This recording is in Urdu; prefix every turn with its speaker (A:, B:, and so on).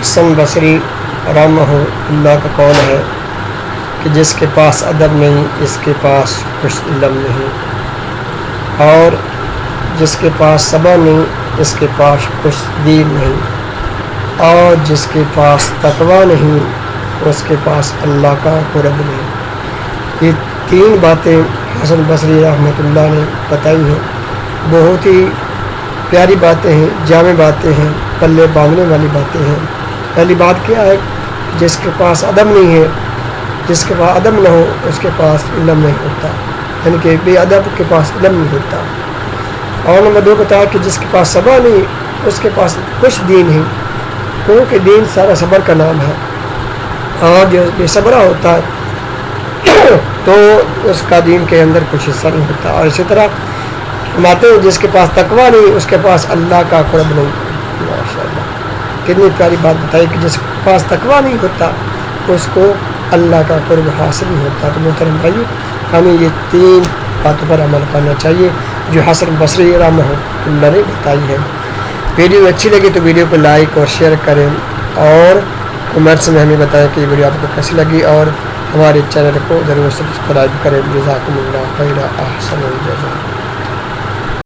A: حسن بصری رحمہ اللہ کا قول ہے کہ جس کے پاس ادب نہیں اس کے پاس کچھ علم نہیں، اور جس کے پاس صبر نہیں اس کے پاس کچھ دین نہیں، اور جس کے پاس تقوی نہیں اس کے پاس اللہ کا قرب نہیں۔ یہ تین باتیں حسن بصری رحمۃ اللہ نے بتائی ہیں، بہت ہی پیاری باتیں ہیں، جامع باتیں ہیں، پلے باندھنے والی باتیں ہیں۔ پہلی بات کیا ہے؟ جس کے پاس ادب نہیں ہے، جس کے پاس ادب نہ ہو اس کے پاس علم نہیں ہوتا، یعنی کہ بے ادب کے پاس علم نہیں ہوتا۔ اور نمبر 2 بتایا کہ جس کے پاس صبر نہیں اس کے پاس کچھ دین نہیں، کیونکہ دین سارا صبر کا نام ہے، اور جو بے صبرہ ہوتا ہے تو اس کا دین کے اندر کچھ حصہ نہیں ہوتا۔ اور اسی طرح فرماتے ہیں جس کے پاس تقوی نہیں اس کے پاس اللہ کا قرب نہیں۔ ماشاء اللہ کتنی پیاری بات بتائی کہ جس کے پاس تقوی نہیں ہوتا اس کو اللہ کا قرب حاصل نہیں ہوتا۔ تو محترم بھائی ہمیں یہ تین باتوں پر عمل کرنا چاہیے جو حسن بصری رحمہ اللہ نے بتائی ہے۔ ویڈیو اچھی لگی تو ویڈیو کو لائک اور شیئر کریں، اور کمنٹس میں ہمیں بتائیں کہ یہ ویڈیو آپ کو کیسی لگی، اور ہمارے چینل کو ضرور سبسکرائب کریں۔ جزاکم اللہ خیر، احسن الجزا۔